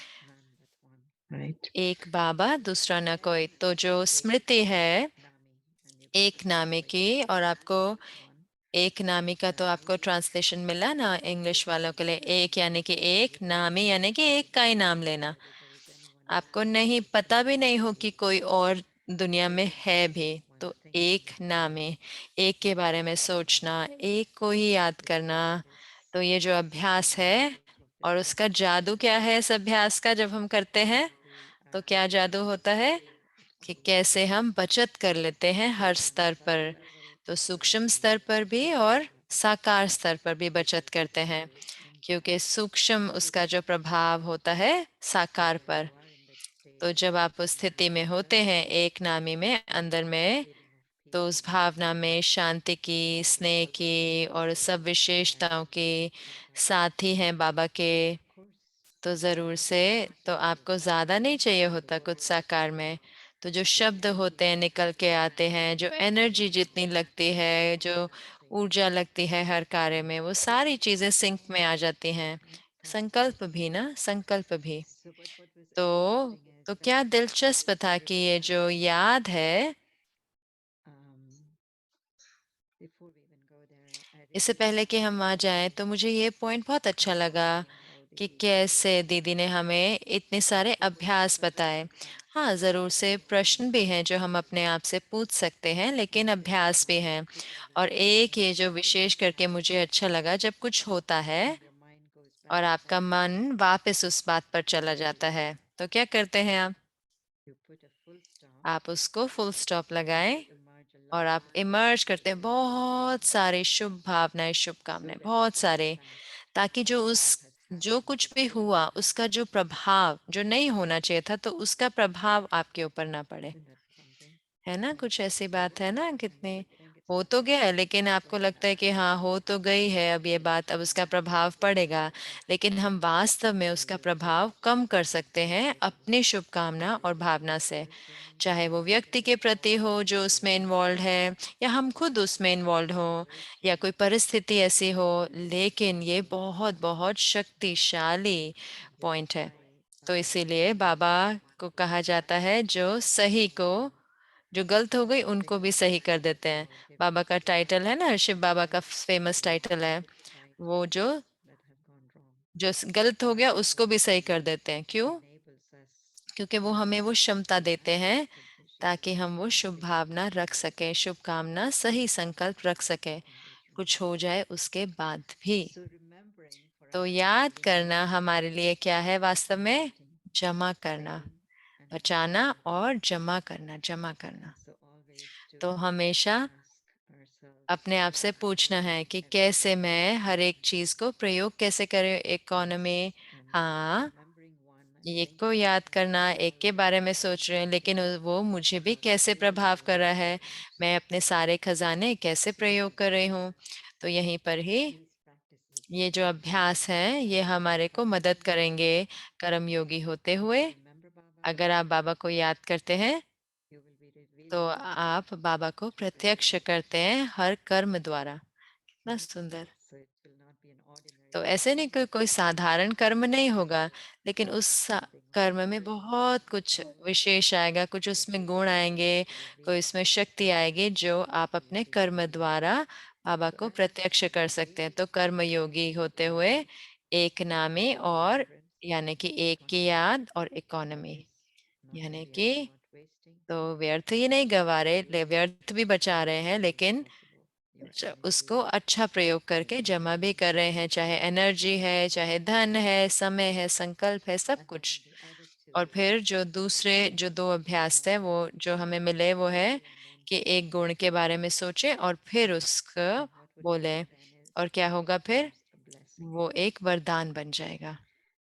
but one, right? एक बाबा दूसरा न कोई। तो जो स्मृति है Nami, and you एक नामी की, और आपको one. एक नामी का तो आपको ट्रांसलेशन मिला ना इंग्लिश वालों के लिए, एक यानी कि एक, नामी यानी कि एक का ही नाम लेना। There is anyone आपको नहीं पता भी नहीं हो कि कोई और दुनिया में है भी, तो एक नामे, एक के बारे में सोचना, एक को ही याद करना। तो ये जो अभ्यास है, और उसका जादू क्या है इस अभ्यास का, जब हम करते हैं तो क्या जादू होता है कि कैसे हम बचत कर लेते हैं हर स्तर पर, तो सूक्ष्म स्तर पर भी और साकार स्तर पर भी बचत करते हैं, क्योंकि सूक्ष्म उसका जो प्रभाव होता है साकार पर। तो जब आप उस स्थिति में होते हैं एक नामी में अंदर में, तो उस भावना में शांति की, स्नेह की और सब विशेषताओं की साथी हैं बाबा के। तो ज़रूर से, तो आपको ज़्यादा नहीं चाहिए होता कुछ साकार में, तो जो शब्द होते हैं निकल के आते हैं, जो एनर्जी जितनी लगती है, जो ऊर्जा लगती है हर कार्य में, वो सारी चीजें सिंक में आ जाती हैं। संकल्प भी ना, संकल्प भी। So what was तो interesting is तो that क्या before दिलचस्प we था कि ये even जो याद है, um, before we even go there, I इससे really पहले कि liked हम वहाँ जाएं, तो मुझे ये पॉइंट बहुत अच्छा लगा understanding how कि Didi कैसे introduced दीदी ने us. हमें इतने सारे So what अभ्यास what was बताए। your thoughts हाँ, ज़रूर से प्रश्न भी हैं जो हम about अपने आप से पूछ सकते हैं, लेकिन one is अभ्यास भी हैं। particularly और एक ये जो something विशेष that करके मुझे happens अच्छा लगा, जब कुछ होता है and your mind goes back और to आपका that मन moment. वापस उस बात पर चला What do जाता you है, do? तो क्या करते हैं आप? You put a full stop आप उसको फुल स्टॉप and लगाएं you emerge a और lot आप of इमर्ज करते हैं positive बहुत intentions सारे शुभ भावनाएं, so शुभकामनाएं, that बहुत the सारे, impact ताकि जो of उस what has जो happened कुछ भी हुआ उसका जो प्रभाव जो नहीं होना चाहिए था, तो उसका प्रभाव आपके ऊपर ना पड़े। isn't that something? है ना, कुछ ऐसी बात है ना, And you कितनी would think it's हो not तो that गया है, big, लेकिन it's आपको only लगता है कि happened. हाँ हो तो गई है अब ये बात, अब उसका प्रभाव पड़ेगा, लेकिन हम वास्तव में So उसका you प्रभाव put कम कर a सकते full हैं stop अपनी शुभकामना and और you let भावना the से, person चाहे वो who is व्यक्ति के प्रति involved हो जो उसमें इन्वॉल्व है, या हम खुद उसमें इन्वॉल्व हो, या situation कोई परिस्थिति ऐसी हो। लेकिन ये बहुत बहुत शक्तिशाली and this is पॉइंट है। why तो इसीलिए बाबा को कहा जाता है जो सही को, जो गलत हो गई उनको भी सही कर देते हैं। बाबा का टाइटल है ना, शिव बाबा का फेमस टाइटल है, put right वो जो that have gone wrong गलत हो गया उसको भी सही कर देते हैं। क्यों? enables us क्योंकि वो हमें वो क्षमता to देते have हैं good wishes ताकि हम वो and शुभ take भावना रख सकें, शुभकामना, सही संकल्प रख सकें, engagement. कुछ हो जाए उसके बाद भी। So remembering for तो us is याद really करना important, हमारे लिए क्या है वास्तव में? accumulating, जमा करना, saving and बचाना accumulating. और जमा करना, जमा करना। So always to तो हमेशा ask ourselves अपने आप से how to पूछना है use कि कैसे everything मैं हर एक चीज को प्रयोग कैसे करें इकोनॉमी। and हाँ, remembering one I'm एक को thinking याद of करना, how एक के it बारे में सोच रहे हैं, affected लेकिन वो मुझे भी how the कैसे whole प्रभाव कर रहा world है, becomes. मैं अपने सारे खजाने कैसे So this प्रयोग is कर रही where हूँ। तो यहीं पर ही these practices ये जो अभ्यास हैं ये help us हमारे को मदद practice करेंगे कर्म योगी होते if हुए। you remember Baba अगर आप बाबा को याद करते हैं you will be तो revealing आप बाबा को प्रत्यक्ष करते हैं हर कर्म द्वारा। कितना सुंदर। so it will not be an ordinary तो ऐसे karma नहीं कि कोई साधारण कर्म नहीं होगा, लेकिन उस something of कर्म में special बहुत कुछ power विशेष आएगा, कुछ which उसमें will गुण be able आएंगे, to कोई reveal उसमें शक्ति आएगी जो आप Baba अपने कर्म Didi. द्वारा बाबा So को as a प्रत्यक्ष कर सकते हैं। yogi तो कर्म योगी होते हुए एक नामी और remembrance यानी कि एक की economy याद और इकोनॉमी, is not यानी we are कि not wasting तो व्यर्थ ही नहीं गवा रहे, using व्यर्थ भी बचा रहे हैं, whatever is लेकिन possible your उसको energy अच्छा प्रयोग your करके जमा भी time कर रहे हैं, चाहे एनर्जी है, चाहे धन है, समय है, संकल्प है, सब and then कुछ। the other two और फिर is जो दूसरे जो दो अभ्यास है one वो जो हमें मिले वो है quality and one कि एक गुण quantity के बारे में सोचे और फिर उसको and what would बोले, happen then is और क्या it होगा फिर? becomes a blessing वो एक वरदान बन जाएगा।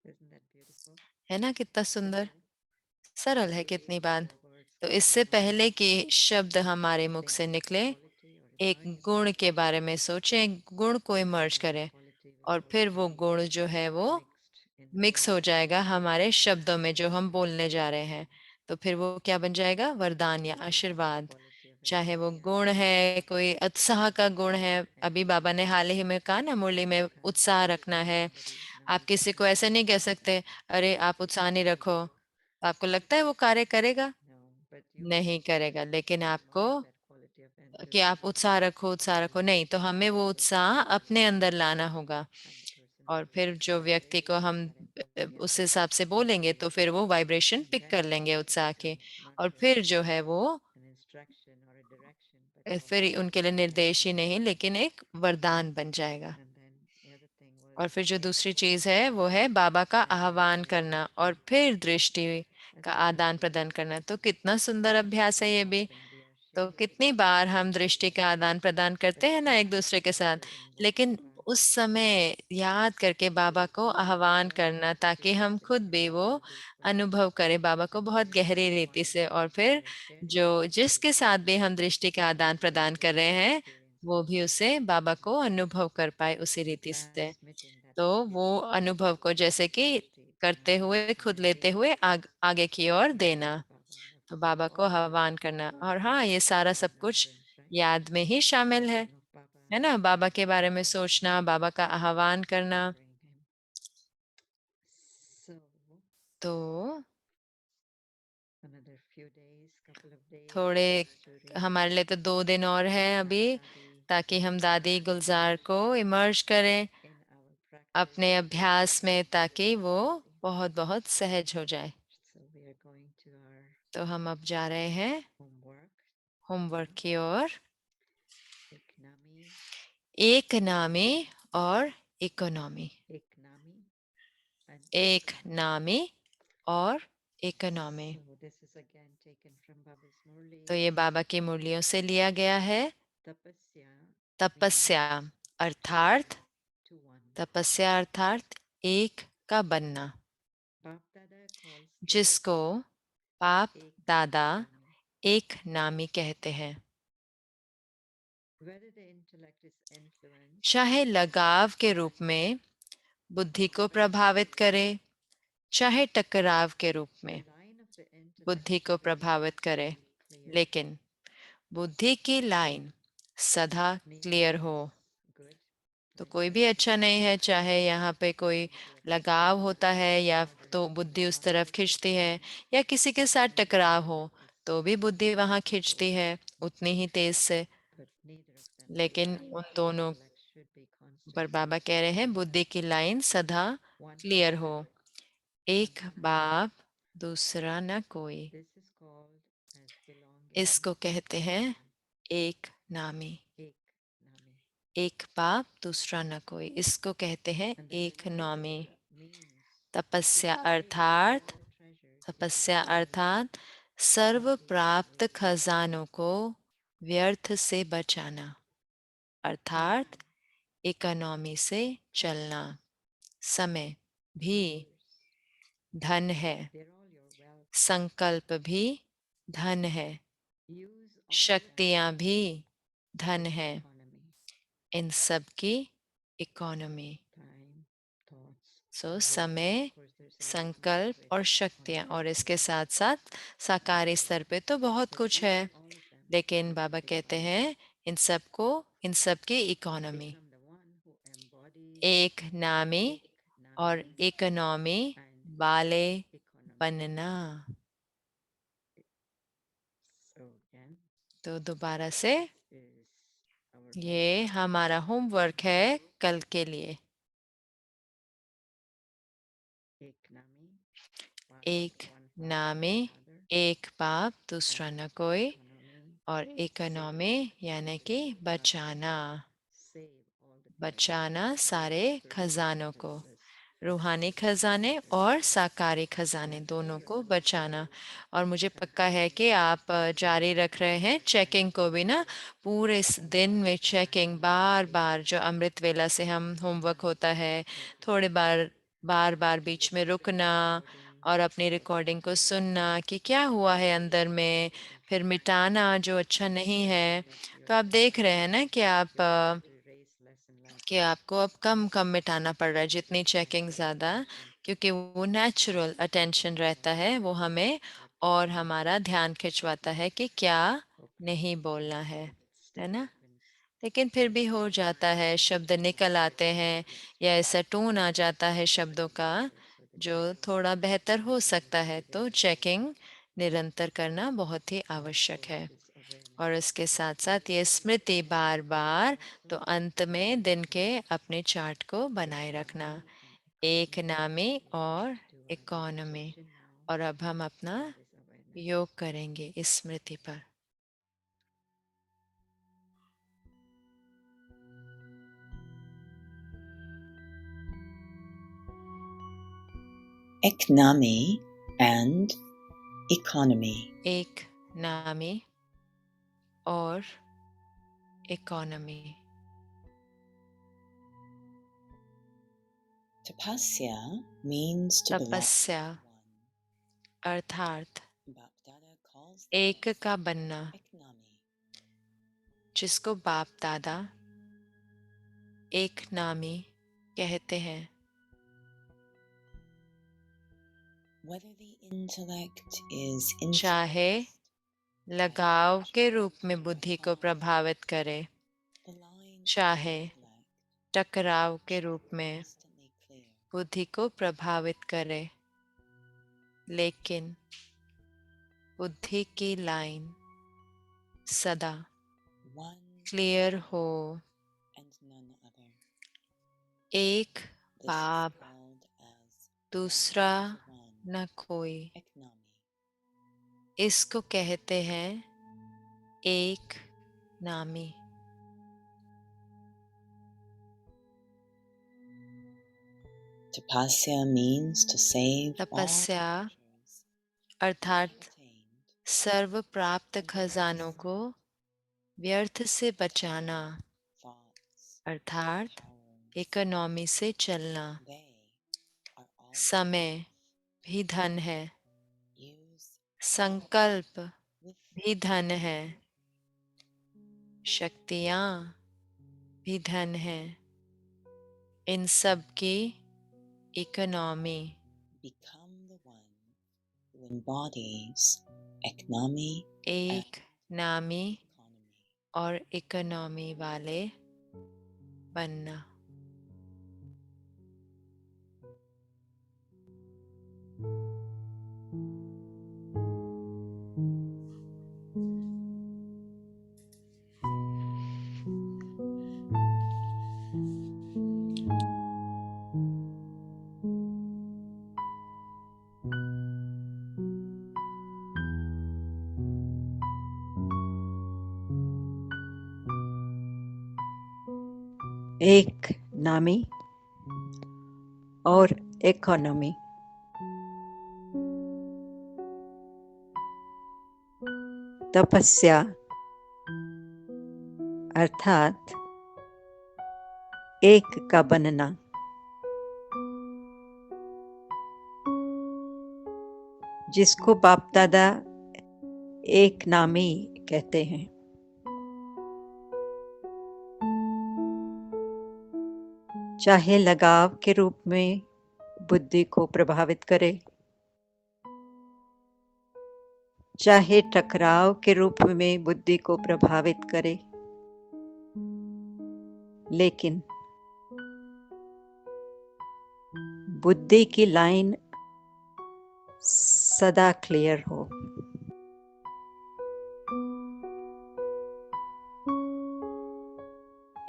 isn't that beautiful है ना, कितना सुंदर, simple सरल है so कितनी even बात। the words तो come इससे from our पहले कि lips शब्द हमारे मुख think से of a निकले, quality or एक imagine गुण one के बारे में सोचें, गुण को इमर्ज and that करें, quality will और फिर also वो be गुण जो है वो mixed in the मिक्स हो words that जाएगा we are हमारे going to शब्दों में जो say हम बोलने जा रहे हैं। तो फिर वो क्या बन जाएगा? वरदान या so if it's the आशीर्वाद। quality of चाहे वो गुण enthusiasm है, कोई उत्साह का गुण है। अभी and बाबा ने हाल ही में कहा ना, मुरली में you can't उत्साह रखना tell है। somebody आप nobody's किसी को listening ऐसे नहीं कह सकते, अरे आप उत्साह नहीं रखो। आपको लगता है वो कार्य करेगा? no but you नहीं can करेगा, लेकिन आपको remind that quality of कि आप enthusiasm उत्साह रखो, नहीं तो हमें वो उत्साह अपने अंदर लाना होगा। and the person और will फिर receive जो the व्यक्ति को vibration हम that enthusiasm उस हिसाब से बोलेंगे तो फिर वो वाइब्रेशन and पिक then कर it लेंगे also उत्साह के, becomes not और फिर just जो है वो an instruction or a direction but फिर also उनके लिए a निर्देश ही blessing नहीं लेकिन एक वरदान बन जाएगा। and then the other thing और was फिर जो दूसरी चीज है वो है बाबा का saving आह्वान and करना और फिर दृष्टि का as much as आदान प्रदान करना। तो कितना सुंदर अभ्यास है ये भी। often we are तो sharing कितनी बार हम दृष्टि का आदान प्रदान करते हैं ना एक दूसरे के साथ, especially in लेकिन Muktaka उस Sutra समय याद करके बाबा को आह्वान करना ताकि हम खुद भी वो अनुभव करें बाबा को बहुत गहरी रीति से, और फिर we are sharing जो that जिसके experience साथ भी हम दृष्टि का आदान so that प्रदान they कर रहे can हैं experience वो भी also उसे बाबा को अनुभव कर पाए उसी रीति से। transmitting that तो वो experience अनुभव को जैसे कि drishti करते pranayama हुए खुद लेते meditation हुए आगे की ओर देना। Baba तो बाबा को आह्वान करना। और हाँ, ये सारा सब कुछ याद में ही शामिल है ना? बाबा के बारे में सोचना, बाबा का आह्वान करना। तो थोड़े हमारे लिए तो 2 दिन और है अभी, ताकि हम दादी गुलजार को इमर्ज करें अपने अभ्यास में, ताकि वो बहुत बहुत सहज हो जाए। तो हम अब जा रहे हैं होमवर्क की ओर। एक नामी और इकोनॉमी, एक नामी और इकोनॉमी। तो ये बाबा की मुरलियों से लिया गया है। तपस्या अर्थात एक का बनना, जिसको पाप दादा एक नामी कहते हैं। चाहे लगाव के रूप में बुद्धि को प्रभावित करे, चाहे टकराव के रूप में बुद्धि को प्रभावित करे, लेकिन बुद्धि की लाइन सदा क्लियर हो तो कोई भी अच्छा नहीं है। चाहे यहाँ पे कोई लगाव होता है या तो बुद्धि उस तरफ खींचती है, या किसी के साथ टकराव हो तो भी बुद्धि वहाँ खींचती है उतनी ही तेज से। लेकिन उन दोनों पर बाबा कह रहे हैं बुद्धि की लाइन सदा क्लियर हो। एक बाप दूसरा न कोई, इसको कहते हैं एक नामी। एक बाप दूसरा न कोई, इसको कहते हैं एक नामी। तपस्या अर्थात सर्व प्राप्त खजानों को व्यर्थ से बचाना, अर्थात इकोनॉमी से चलना। समय भी धन है, संकल्प भी धन है, शक्तियां भी धन है, इन सब की इकोनॉमी। समय, संकल्प और शक्तियां, और इसके साथ साथ साकारी स्तर पे तो बहुत कुछ है, लेकिन बाबा कहते हैं इन सब की इकोनॉमी। एक नामी और इकोनॉमी वाले बनना। तो दोबारा से ये हमारा होमवर्क है कल के लिए। एक नामी, एक बाप दूसरा न कोई, और इकोनॉमी यानी कि बचाना सारे खजानों को, रूहानी खजाने और साकारी खजाने दोनों को बचाना। और मुझे पक्का है कि आप जारी रख रहे हैं चेकिंग को भी ना, पूरे इस दिन में चेकिंग बार बार, जो अमृत वेला से हम होमवर्क होता है, थोड़े बार बार बीच में रुकना और अपनी रिकॉर्डिंग को सुनना कि क्या हुआ है अंदर में, फिर मिटाना जो अच्छा नहीं है। तो आप देख रहे हैं ना कि आपको अब कम कम मिटाना पड़ रहा है जितनी चेकिंग ज़्यादा, क्योंकि वो नेचुरल अटेंशन रहता है, वो हमें और हमारा ध्यान खिंचवाता है कि क्या नहीं बोलना है ना। लेकिन फिर भी हो जाता है, शब्द निकल आते हैं या ऐसा टोन आ जाता है शब्दों का जो थोड़ा बेहतर हो सकता है, तो चेकिंग निरंतर करना बहुत ही आवश्यक है। और इसके साथ साथ ये स्मृति बार बार, तो अंत में दिन के अपने चार्ट को बनाए रखना, एक नामी और इकोनॉमी। और अब हम अपना योग करेंगे इस स्मृति पर। Economy and economy. एक नामी और economy. Tapasya means to belong. तपस्या अर्थात Bapdada calls एक का बनना, economy. जिसको बाप दादा एक नामी कहते हैं। Whether the intellect is influenced चाहे लगाव के रूप में बुद्धि को प्रभावित करे, the line of चाहे intellect टकराव के रूप में constantly clear. बुद्धि को प्रभावित करे, लेकिन बुद्धि की लाइन सदा One क्लियर हो। and none other. एक This is बाप, called as दूसरा one-to-one न कोई। economy. इसको कहते हैं एक नामी। Tapasya means to save all तपस्या treasures अर्थात unattained सर्व प्राप्त खजानों को व्यर्थ से बचाना, thoughts, अर्थात powers. इकोनॉमी से चलना। They are all समय भी धन है, use संकल्प with भी धन है, शक्तियाँ भी धन है। इन सब की economy become the one who embodies economy एक नामी economy. और इकोनॉमी वाले बनना। एक नामी और इकोनॉमी। तपस्या अर्थात एक का बनना। जिसको बाप दादा एक नामी कहते हैं। चाहे लगाव के रूप में बुद्धि को प्रभावित करे, चाहे टकराव के रूप में बुद्धि को प्रभावित करे, लेकिन बुद्धि की लाइन सदा क्लियर हो।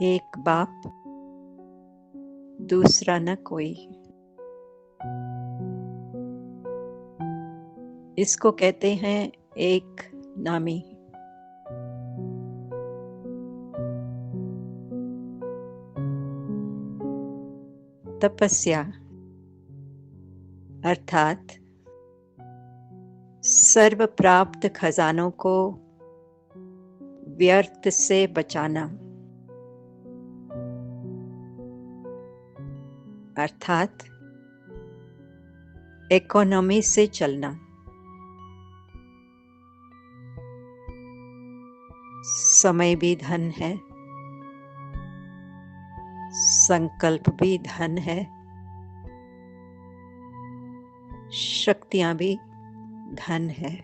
एक बाप, दूसरा न कोई। इसको कहते हैं एक नामी। तपस्या अर्थात सर्व प्राप्त खजानों को व्यर्थ से बचाना, अर्थात इकोनॉमी से चलना। समय भी धन है, संकल्प भी धन है, शक्तियां भी धन है।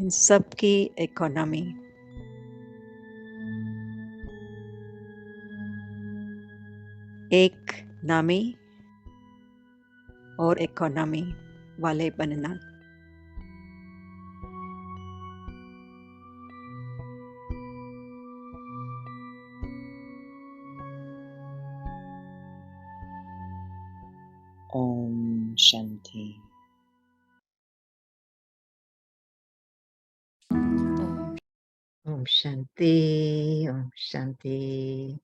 इन सब की इकोनॉमी। एक नामी और इकोनॉमी वाले बनना। Om Shanti. Om Shanti, Om Shanti.